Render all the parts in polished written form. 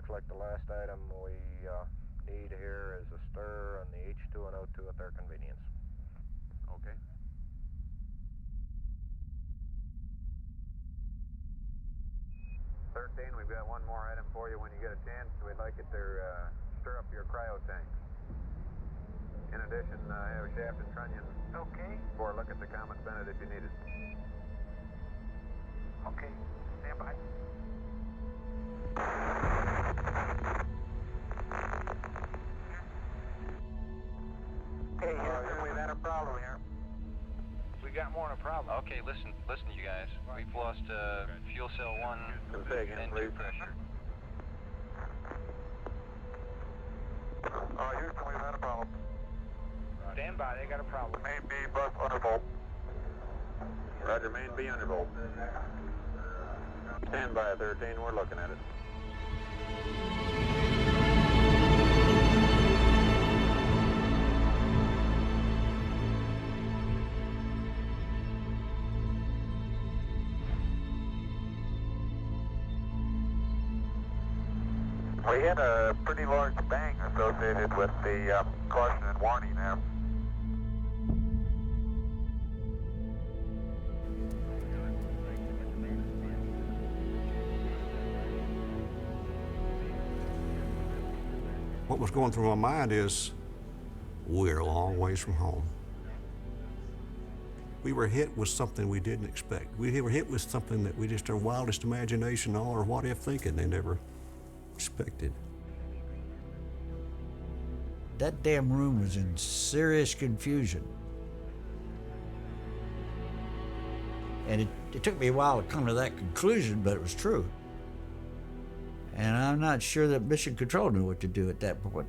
like the last item we need here is a stir on the H2 and O2 at their convenience. Okay. We've got one more item for you when you get a chance. We'd like you to stir up your cryo tanks. In addition, have a shaft and trunnion. Okay. For a look at the Comet Bennett if you need it. Okay. Stand by. Hey, Houston, we've had a problem here. We got more than a problem. Okay, listen, you guys. We've lost fuel cell 1 Say again, and 2 please. pressure. Houston, we've had a problem. Stand by, they got a problem. Main B, bus undervolt. Roger, main B undervolt. Stand by, 13, we're looking at it. We had a pretty large bang associated with the caution and warning there. What was going through my mind is, we're a long ways from home. We were hit with something we didn't expect. We were hit with something that we just, our wildest imagination or what if thinking they never expected. That damn room was in serious confusion. And it took me a while to come to that conclusion, but it was true. And I'm not sure that Mission Control knew what to do at that point.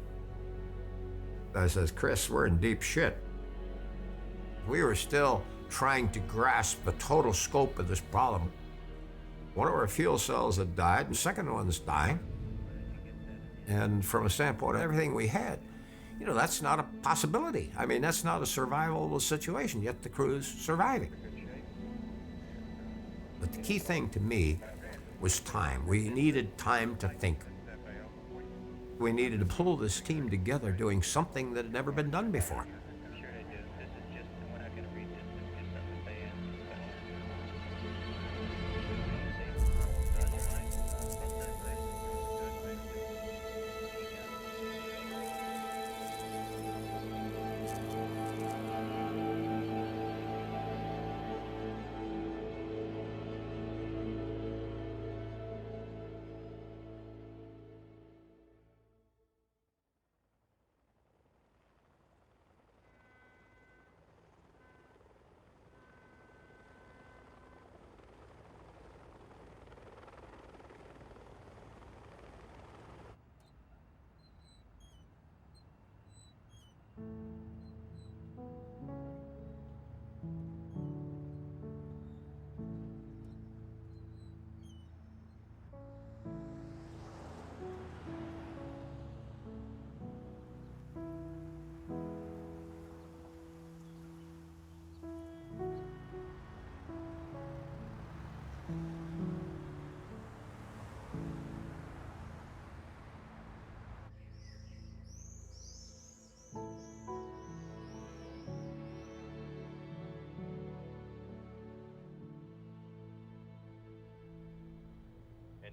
I says, Chris, we're in deep shit. We were still trying to grasp the total scope of this problem. One of our fuel cells had died, and the second one's dying. And from a standpoint of everything we had, you know, that's not a possibility. I mean, that's not a survivable situation, yet the crew's surviving. But the key thing to me was time. We needed time to think. We needed to pull this team together doing something that had never been done before.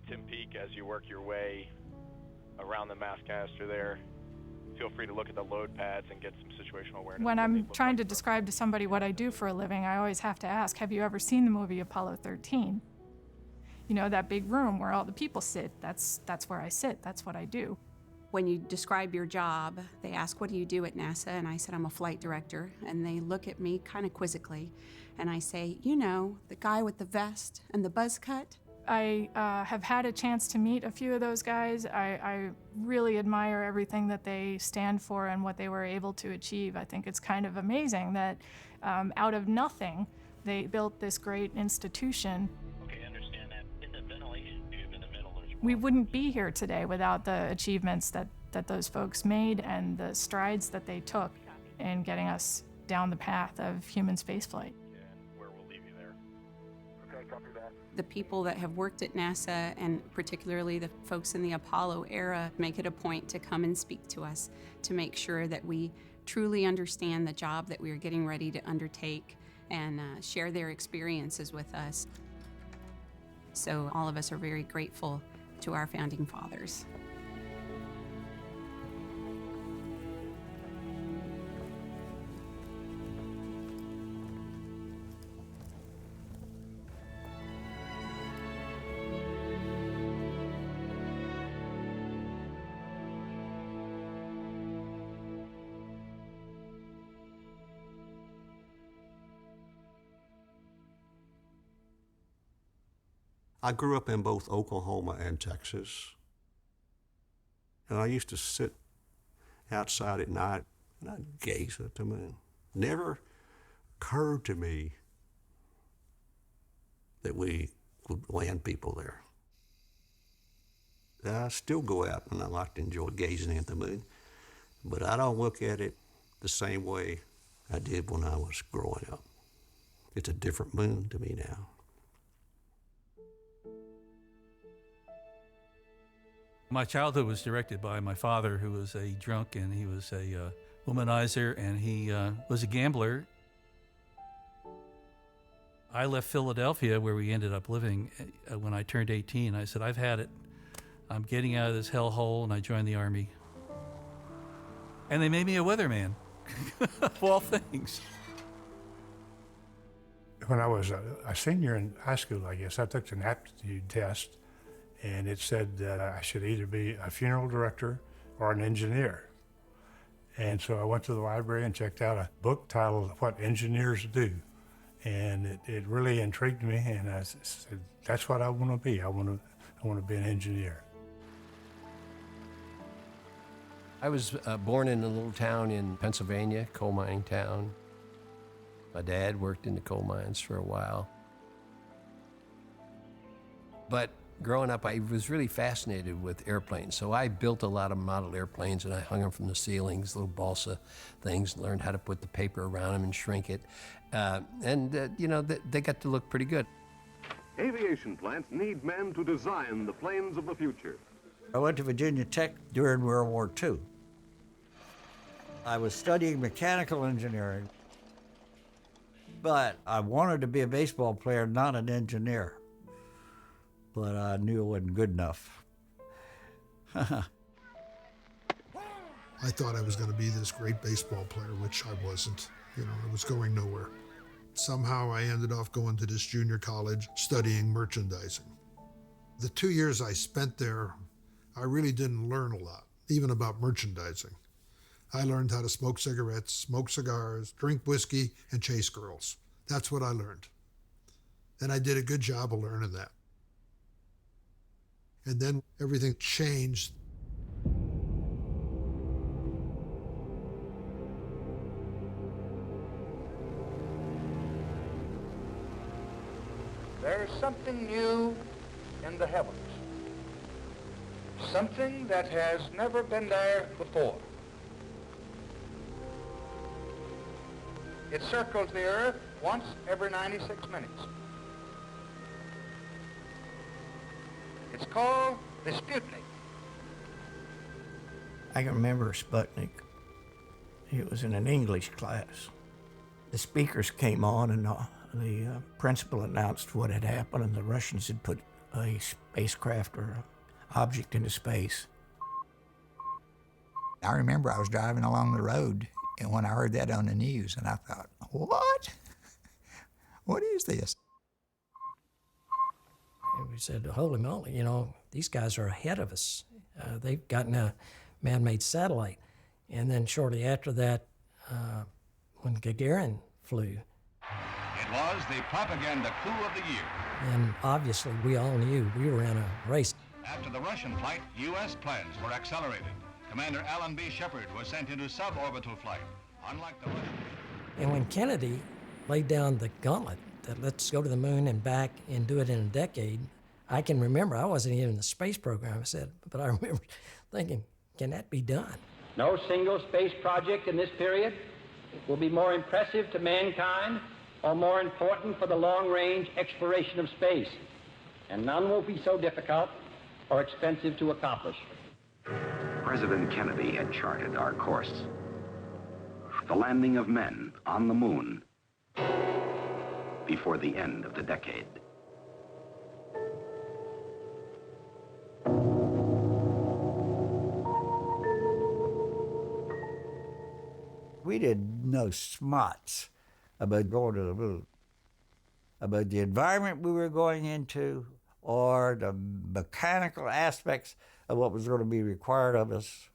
Tim Peak, as you work your way around the mass canister there, feel free to look at the load pads and get some situational awareness. When I'm trying to describe to somebody what I do for a living, I always have to ask, have you ever seen the movie Apollo 13? You know, that big room where all the people sit, that's where I sit, that's what I do. When you describe your job, they ask, what do you do at NASA? And I said, I'm a flight director. And they look at me kind of quizzically. And I say, you know, the guy with the vest and the buzz cut? I have had a chance to meet a few of those guys. I really admire everything that they stand for and what they were able to achieve. I think it's kind of amazing that out of nothing, they built this great institution. Okay, I understand that. In the ventilation tube in the middle, We wouldn't be here today without the achievements that those folks made and the strides that they took in getting us down the path of human spaceflight. Where we'll leave you there. The people that have worked at NASA, and particularly the folks in the Apollo era, make it a point to come and speak to us to make sure that we truly understand the job that we are getting ready to undertake and share their experiences with us. So all of us are very grateful to our founding fathers. I grew up in both Oklahoma and Texas. And I used to sit outside at night and I'd gaze at the moon. Never occurred to me that we would land people there. I still go out and I like to enjoy gazing at the moon, but I don't look at it the same way I did when I was growing up. It's a different moon to me now. My childhood was directed by my father, who was a drunk, and he was a womanizer, and he was a gambler. I left Philadelphia, where we ended up living, when I turned 18. I said, I've had it. I'm getting out of this hellhole, and I joined the Army. And they made me a weatherman, of all things. When I was a senior in high school, I guess, I took an aptitude test, and it said that I should either be a funeral director or an engineer. And so I went to the library and checked out a book titled What Engineers Do. And it really intrigued me, and I said, that's what I want to be. I want to be an engineer. I was born in a little town in Pennsylvania, coal mining town. My dad worked in the coal mines for a while. But growing up, I was really fascinated with airplanes, so I built a lot of model airplanes, and I hung them from the ceilings, little balsa things, learned how to put the paper around them and shrink it. You know, they got to look pretty good. Aviation plants need men to design the planes of the future. I went to Virginia Tech during World War II. I was studying mechanical engineering, but I wanted to be a baseball player, not an engineer. But I knew it wasn't good enough. I thought I was going to be this great baseball player, which I wasn't. You know, I was going nowhere. Somehow I ended up going to this junior college studying merchandising. The 2 years I spent there, I really didn't learn a lot, even about merchandising. I learned how to smoke cigarettes, smoke cigars, drink whiskey, and chase girls. That's what I learned. And I did a good job of learning that. And then everything changed. There's something new in the heavens. Something that has never been there before. It circles the earth once every 96 minutes. It's called the Sputnik. I can remember Sputnik. It was in an English class. The speakers came on and the principal announced what had happened, and the Russians had put a spacecraft or an object into space. I remember I was driving along the road, and when I heard that on the news, and I thought, what? What is this? And we said, holy moly, you know, these guys are ahead of us. They've gotten a man-made satellite. And then shortly after that, when Gagarin flew. It was the propaganda coup of the year. And obviously, we all knew we were in a race. After the Russian flight, U.S. plans were accelerated. Commander Alan B. Shepard was sent into suborbital flight, unlike the Russians. And when Kennedy laid down the gauntlet that let's go to the moon and back and do it in a decade, I can remember, I wasn't even in the space program, I said, but I remember thinking, can that be done? No single space project in this period will be more impressive to mankind are more important for the long-range exploration of space, and none will be so difficult or expensive to accomplish. President Kennedy had charted our course. The landing of men on the moon before the end of the decade. We didn't know smuts about going to the moon, about the environment we were going into, or the mechanical aspects of what was going to be required of us.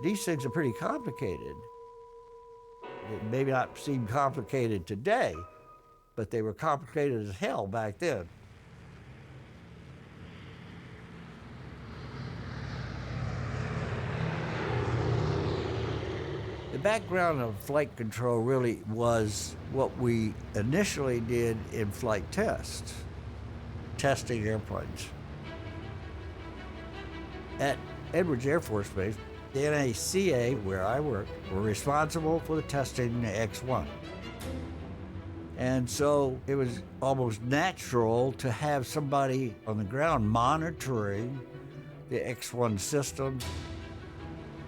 These things are pretty complicated. It may not seem complicated today, but they were complicated as hell back then. The background of flight control really was what we initially did in flight tests, testing airplanes. At Edwards Air Force Base, the NACA, where I worked, were responsible for the testing of the X-1. And so it was almost natural to have somebody on the ground monitoring the X-1 system,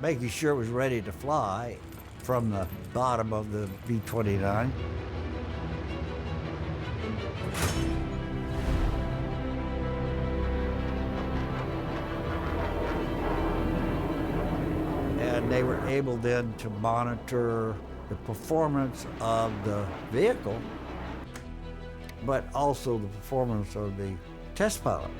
making sure it was ready to fly from the bottom of the B-29. And they were able then to monitor the performance of the vehicle, but also the performance of the test pilot.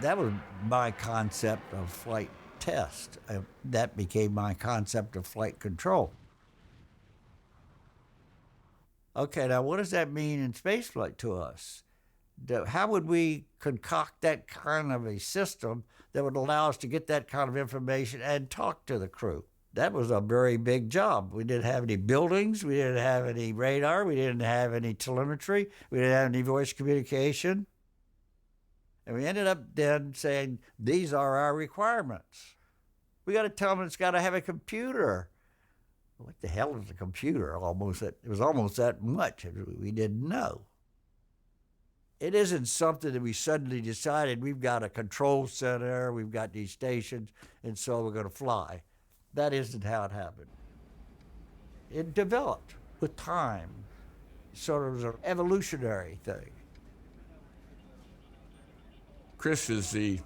That was my concept of flight test. That became my concept of flight control. Okay, now what does that mean in spaceflight to us? How would we concoct that kind of a system that would allow us to get that kind of information and talk to the crew? That was a very big job. We didn't have any buildings, we didn't have any radar, we didn't have any telemetry, we didn't have any voice communication. And we ended up then saying, these are our requirements. We got to tell them it's got to have a computer. What the hell is a computer? It was almost that much. We didn't know. It isn't something that we suddenly decided we've got a control center, we've got these stations, and so we're going to fly. That isn't how it happened. It developed with time. Sort of an evolutionary thing. Chris is the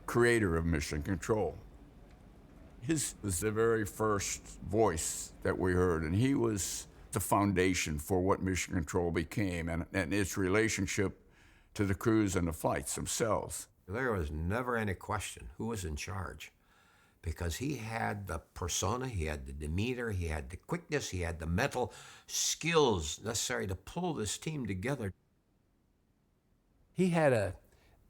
creator of Mission Control. His was the very first voice that we heard, and he was the foundation for what Mission Control became and its relationship to the crews and the flights themselves. There was never any question who was in charge, because he had the persona, he had the demeanor, he had the quickness, he had the mental skills necessary to pull this team together. He had a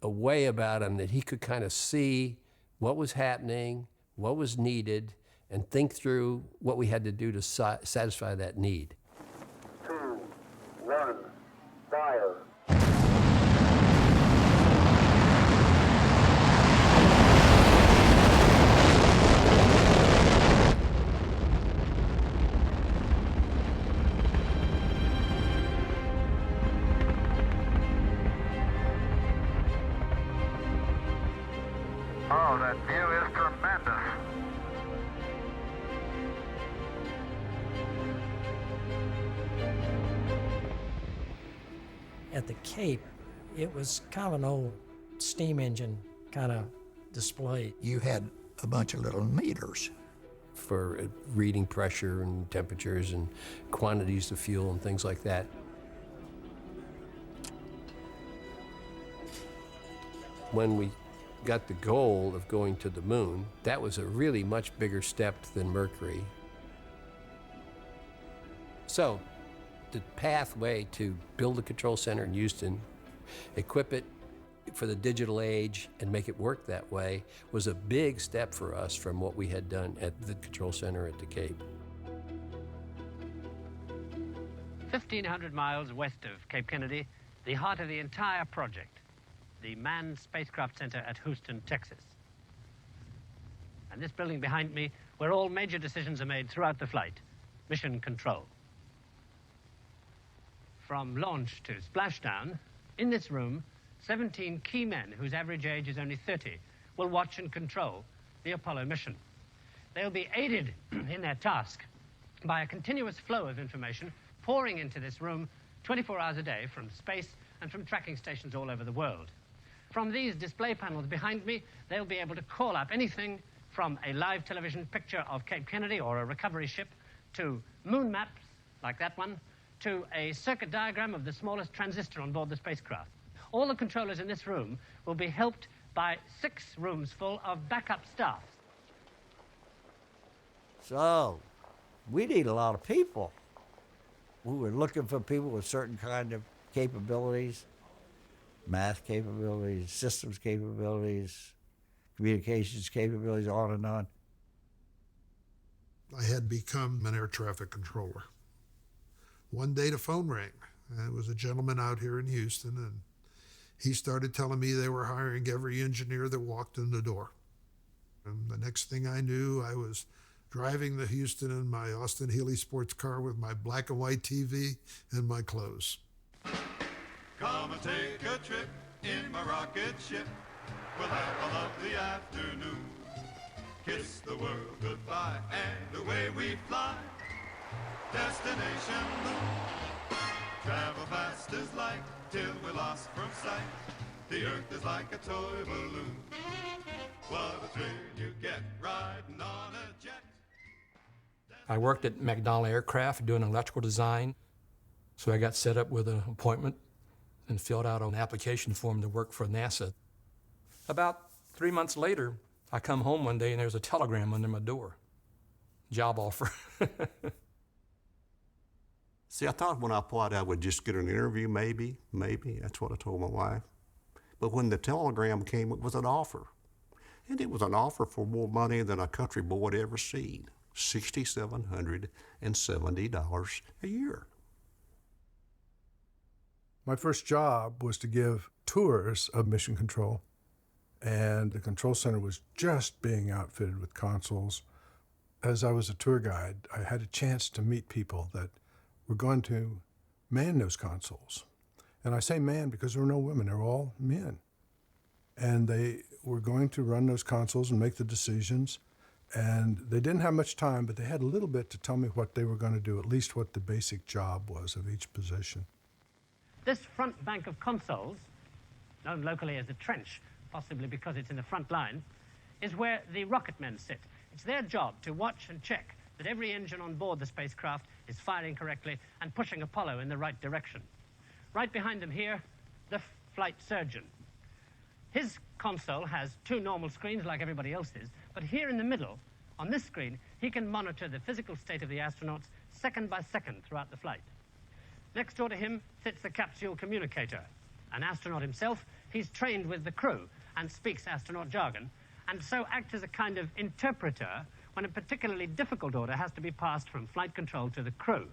way about him that he could kind of see what was happening, what was needed, and think through what we had to do to satisfy that need. 2, 1, fire. Oh, that view is tremendous. At the Cape, it was kind of an old steam engine kind of display. You had a bunch of little meters for reading pressure and temperatures and quantities of fuel and things like that. When we got the goal of going to the moon, that was a really much bigger step than Mercury. So the pathway to build a control center in Houston, equip it for the digital age and make it work that way was a big step for us from what we had done at the control center at the Cape. 1,500 miles west of Cape Kennedy, the heart of the entire project, the Manned Spacecraft Center at Houston, Texas. and this building behind me, where all major decisions are made throughout the flight, mission control. From launch to splashdown, in this room, 17 key men whose average age is only 30 will watch and control the Apollo mission. They'll be aided in their task by a continuous flow of information pouring into this room 24 hours a day from space and from tracking stations all over the world. From these display panels behind me, they'll be able to call up anything from a live television picture of Cape Kennedy or a recovery ship to moon maps, like that one, to a circuit diagram of the smallest transistor on board the spacecraft. All the controllers in this room will be helped by 6 rooms full of backup staff. So, we need a lot of people. We were looking for people with certain kind of capabilities, math capabilities, systems capabilities, communications capabilities, on and on. I had become an air traffic controller. One day the phone rang. It was a gentleman out here in Houston, and he started telling me they were hiring every engineer that walked in the door. And the next thing I knew, I was driving to Houston in my Austin Healey sports car with my black and white TV and my clothes. Come and take a trip in my rocket ship. We'll have a lovely afternoon. Kiss the world goodbye and away we fly. Destination moon. Travel fast as light till we're lost from sight. The earth is like a toy balloon. What a thrill you get riding on a jet. I worked at McDonnell Aircraft doing electrical design. So I got set up with an appointment and filled out an application form to work for NASA. About 3 months later, I come home one day and there's a telegram under my door. Job offer. See, I thought when I applied I would just get an interview, maybe. That's what I told my wife. But when the telegram came, it was an offer. And it was an offer for more money than a country boy had ever seen. $6,770 a year. My first job was to give tours of Mission Control. And the control center was just being outfitted with consoles. As I was a tour guide, I had a chance to meet people that were going to man those consoles. And I say man because there were no women, they were all men. And they were going to run those consoles and make the decisions. And they didn't have much time, but they had a little bit to tell me what they were going to do, at least what the basic job was of each position. This front bank of consoles, known locally as a trench, possibly because it's in the front line, is where the rocket men sit. It's their job to watch and check that every engine on board the spacecraft is firing correctly and pushing Apollo in the right direction. Right behind them here, the flight surgeon. His console has 2 normal screens like everybody else's, but here in the middle, on this screen, he can monitor the physical state of the astronauts second by second throughout the flight. Next door to him sits the capsule communicator. An astronaut himself, he's trained with the crew and speaks astronaut jargon, and so acts as a kind of interpreter when a particularly difficult order has to be passed from flight control to the crew.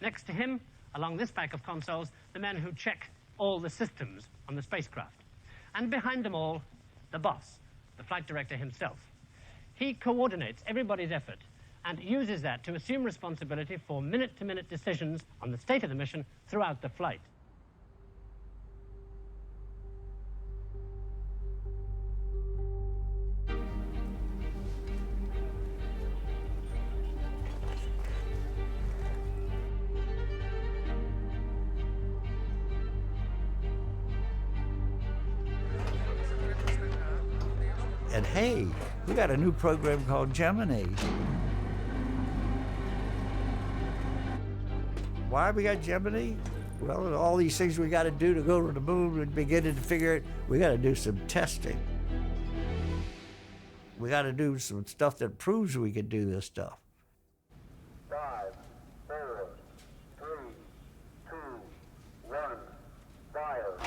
Next to him, along this bank of consoles, the men who check all the systems on the spacecraft. And behind them all, the boss, the flight director himself. He coordinates everybody's effort and uses that to assume responsibility for minute-to-minute decisions on the state of the mission throughout the flight. And hey, we got a new program called Gemini. Why we got Gemini? Well, all these things we got to do to go to the moon and beginning to figure it, we got to do some testing. We got to do some stuff that proves we can do this stuff. 5, 4, 3, 2, 1, fire.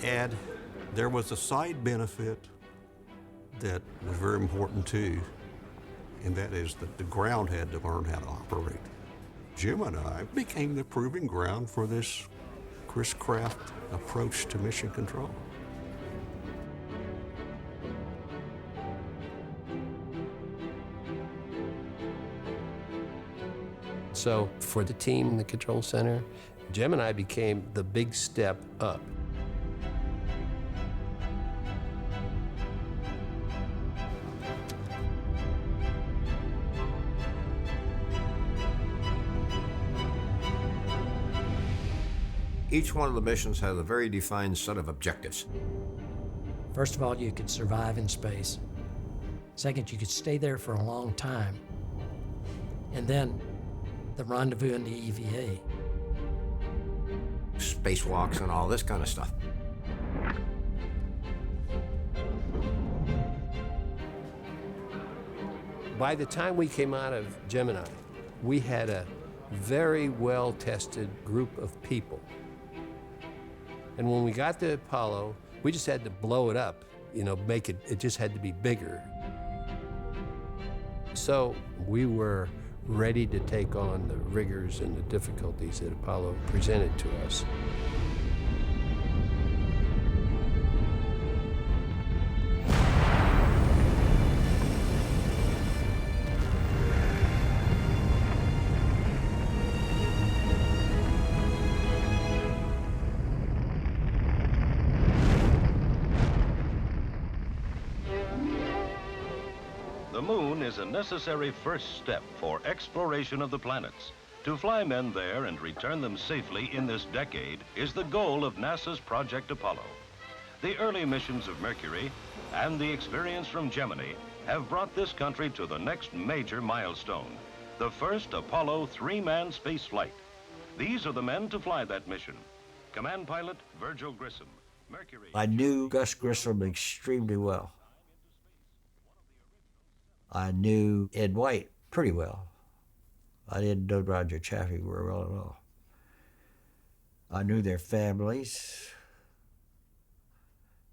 And there was a side benefit that was very important too, and that is that the ground had to learn how to operate. Gemini became the proving ground for this Chris Kraft approach to mission control. So for the team in the control center, Gemini became the big step up. Each one of the missions had a very defined set of objectives. First of all, you could survive in space. Second, you could stay there for a long time. And then the rendezvous in the EVA. Spacewalks and all this kind of stuff. By the time we came out of Gemini, we had a very well-tested group of people. And when we got to Apollo, we just had to blow it up, make it just had to be bigger. So we were ready to take on the rigors and the difficulties that Apollo presented to us. The moon is a necessary first step for exploration of the planets. To fly men there and return them safely in this decade is the goal of NASA's Project Apollo. The early missions of Mercury and the experience from Gemini have brought this country to the next major milestone, the first Apollo three-man space flight. These are the men to fly that mission. Command pilot Virgil Grissom. Mercury. I knew Gus Grissom extremely well. I knew Ed White pretty well. I didn't know Roger Chaffee very well at all. I knew their families.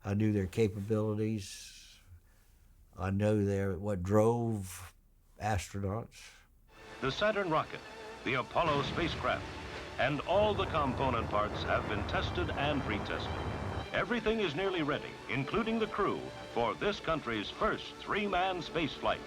I knew their capabilities. I know what drove astronauts. The Saturn rocket, the Apollo spacecraft, and all the component parts have been tested and retested. Everything is nearly ready, including the crew, for this country's first three-man space flight.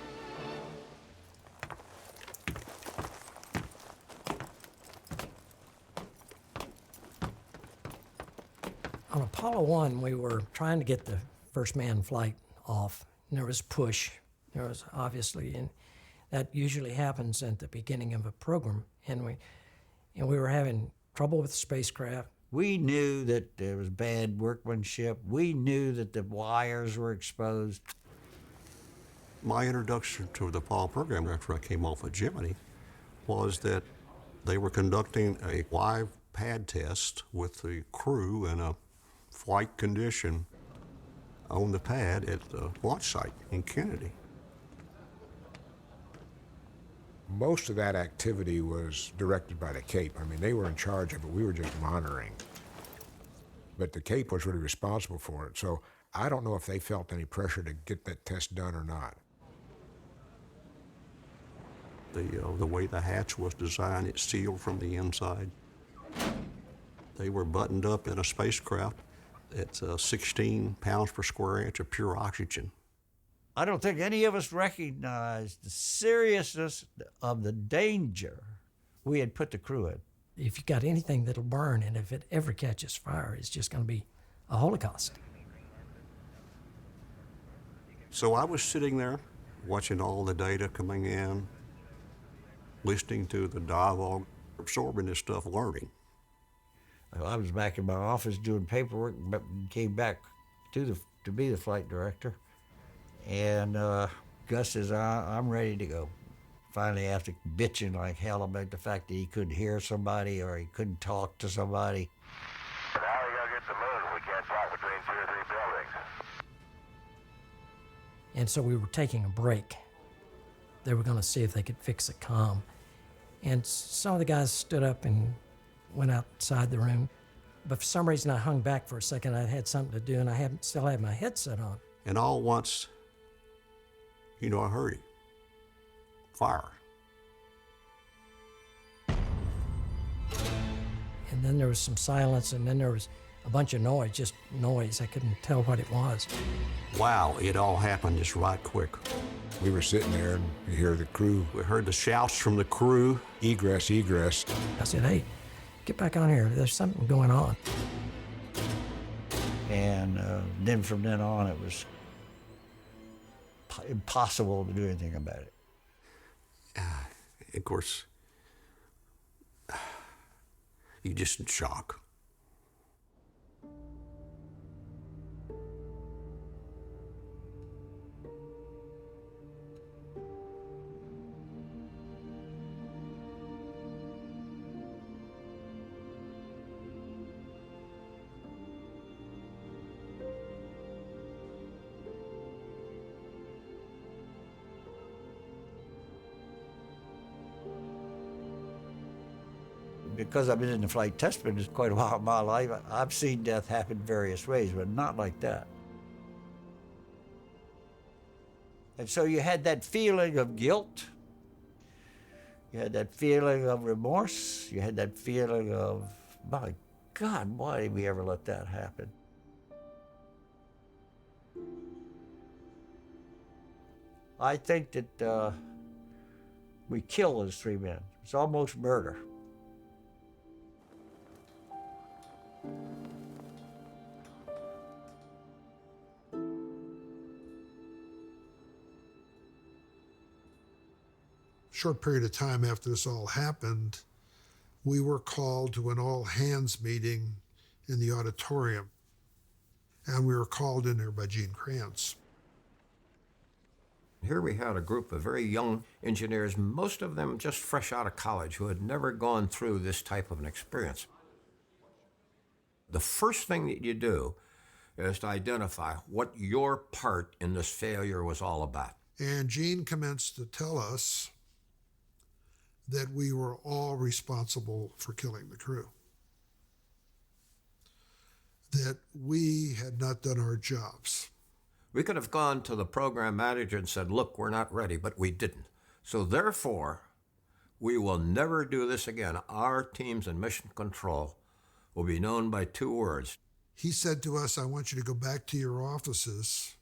On Apollo 1, we were trying to get the first manned flight off. And there was push. There was obviously, and that usually happens at the beginning of a program. And we were having trouble with the spacecraft. We knew that there was bad workmanship. We knew that the wires were exposed. My introduction to the Apollo program after I came off of Gemini was that they were conducting a live pad test with the crew in a flight condition on the pad at the launch site in Kennedy. Most of that activity was directed by the Cape. I mean, they were in charge of it. We were just monitoring. But the Cape was really responsible for it. So I don't know if they felt any pressure to get that test done or not. The way the hatch was designed, it's sealed from the inside. They were buttoned up in a spacecraft. It's 16 pounds per square inch of pure oxygen. I don't think any of us recognized the seriousness of the danger we had put the crew in. If you got anything that'll burn, and if it ever catches fire, it's just going to be a holocaust. So I was sitting there watching all the data coming in, listening to the dialogue, absorbing this stuff, learning. I was back in my office doing paperwork, but came back to be the flight director. And Gus says, I'm ready to go. Finally, after bitching like hell about the fact that he couldn't hear somebody or he couldn't talk to somebody. Now we gotta get the moon. We can't fly between 2 or 3 buildings. And so we were taking a break. They were going to see if they could fix the comm. And some of the guys stood up and went outside the room. But for some reason, I hung back for a second. I had something to do, and I still had my headset on. And all once, You know, I heard it. Fire. And then there was some silence, and then there was a bunch of noise, just noise. I couldn't tell what it was. Wow, it all happened just right quick. We were sitting there and you hear the crew. We heard the shouts from the crew. Egress, egress. I said, hey, get back on here. There's something going on. And then from then on, it was impossible to do anything about it. Of course, you're just in shock. Because I've been in the flight test business quite a while in my life, I've seen death happen various ways, but not like that. And so you had that feeling of guilt, you had that feeling of remorse, you had that feeling of, my God, why did we ever let that happen? I think that we killed those three men. It's almost murder. Short period of time after this all happened, we were called to an all-hands meeting in the auditorium, and we were called in there by Gene Kranz. Here we had a group of very young engineers, most of them just fresh out of college, who had never gone through this type of an experience. The first thing that you do is to identify what your part in this failure was all about. And Gene commenced to tell us that we were all responsible for killing the crew. That we had not done our jobs. We could have gone to the program manager and said, look, we're not ready, but we didn't. So therefore, we will never do this again. Our teams in mission control will be known by two words. He said to us, I want you to go back to your offices,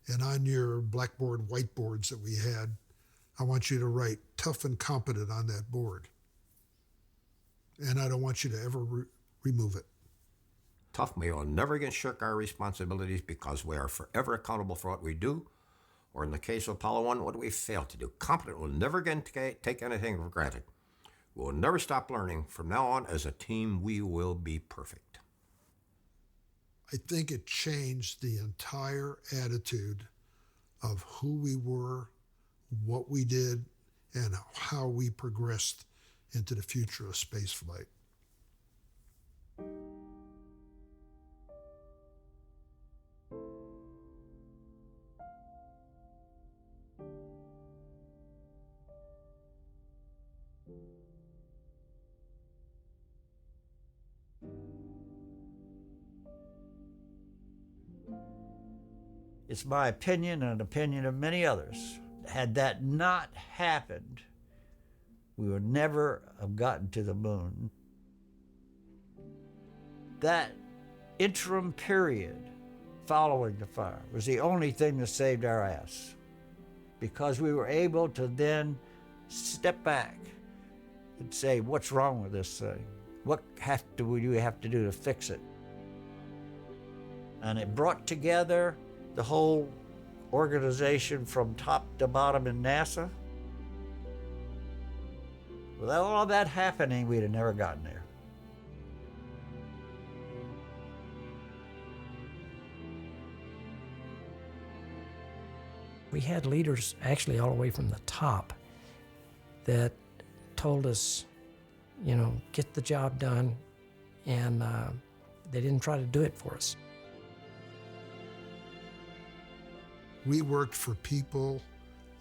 and on your blackboard, whiteboards that we had, I want you to write tough and competent on that board. And I don't want you to ever remove it. Tough, we will never again shirk our responsibilities because we are forever accountable for what we do, or in the case of Apollo 1, what we fail to do. Competent will never again take anything for granted. We will never stop learning. From now on, as a team, we will be perfect. I think it changed the entire attitude of who we were, what we did, and how we progressed into the future of space flight. It's my opinion and an opinion of many others. Had that not happened, we would never have gotten to the moon. That interim period following the fire was the only thing that saved our ass, because we were able to then step back and say, what's wrong with this thing? What do we have to do to fix it? And it brought together the whole organization from top to bottom in NASA. Without all that happening, we'd have never gotten there. We had leaders actually all the way from the top that told us, you know, get the job done, and they didn't try to do it for us. We worked for people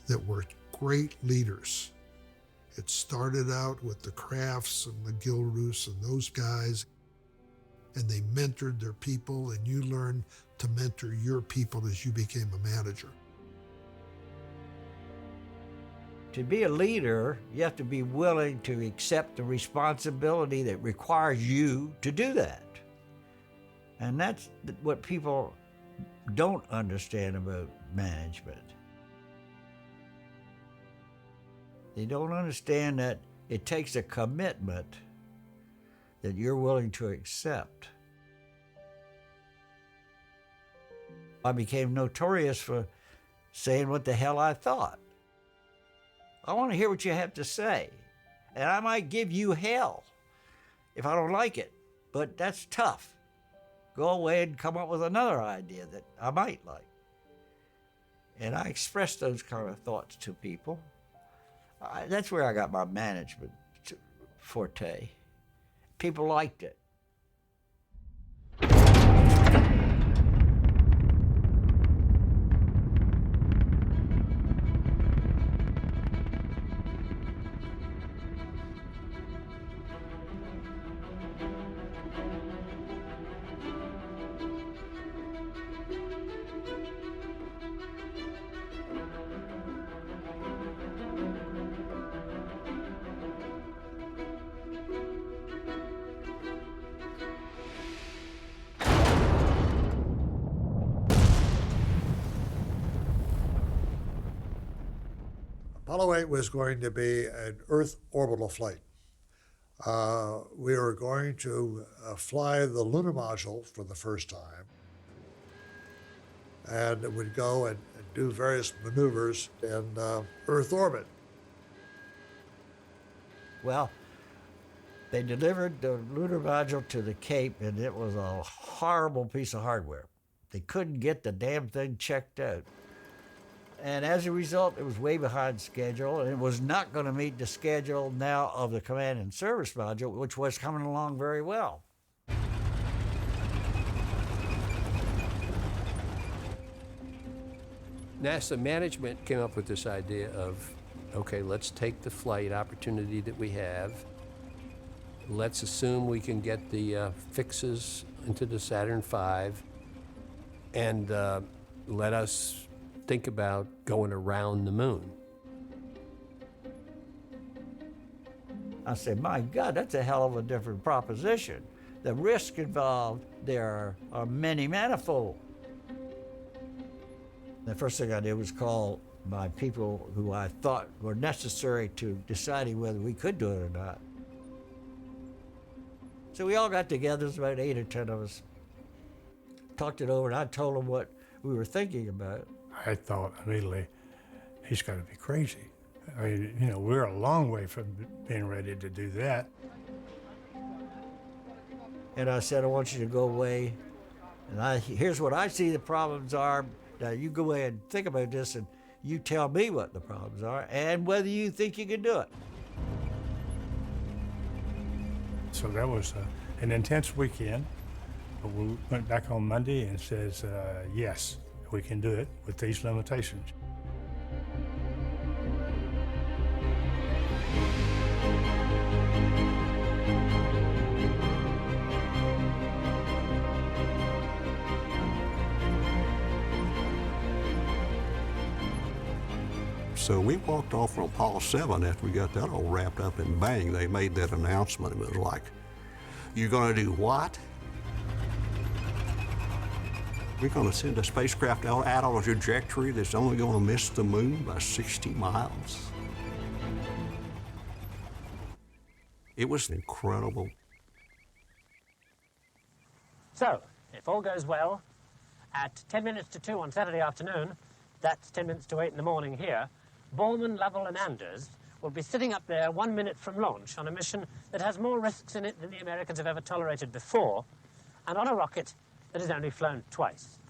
that were great leaders. It started out with the Crafts and the Gilruths and those guys, and they mentored their people, and you learned to mentor your people as you became a manager. To be a leader, you have to be willing to accept the responsibility that requires you to do that. And that's what people don't understand about management. They don't understand that it takes a commitment that you're willing to accept. I became notorious for saying what the hell I thought. I want to hear what you have to say, and I might give you hell if I don't like it, but that's tough. Go away and come up with another idea that I might like. And I express those kind of thoughts to people. That's where I got my management forte. People liked it. Apollo 8 was going to be an Earth orbital flight. We were going to fly the lunar module for the first time, and it would go and do various maneuvers in Earth orbit. Well, they delivered the lunar module to the Cape, and it was a horrible piece of hardware. They couldn't get the damn thing checked out. And as a result, it was way behind schedule, and it was not going to meet the schedule now of the command and service module, which was coming along very well. NASA management came up with this idea of, okay, let's take the flight opportunity that we have. Let's assume we can get the fixes into the Saturn V, and let us think about going around the moon. I said, my God, that's a hell of a different proposition. The risk involved there are many manifold. The first thing I did was call my people who I thought were necessary to deciding whether we could do it or not. So we all got together, there's about 8 or 10 of us, talked it over, and I told them what we were thinking about. I thought immediately, he's got to be crazy. I mean, you know, we're a long way from being ready to do that. And I said, I want you to go away, and here's what I see the problems are. Now you go away and think about this, and you tell me what the problems are, and whether you think you can do it. So that was an intense weekend. But we went back on Monday and says, yes, we can do it with these limitations. So we walked off from Apollo 7 after we got that all wrapped up, and bang, they made that announcement. It was like, you're gonna do what? We're gonna send a spacecraft out on a trajectory that's only gonna miss the moon by 60 miles. It was incredible. So, if all goes well, at 10 minutes to 2 on Saturday afternoon, that's 10 minutes to 8 in the morning here, Borman, Lovell and Anders will be sitting up there 1 minute from launch on a mission that has more risks in it than the Americans have ever tolerated before, and on a rocket that has only flown twice.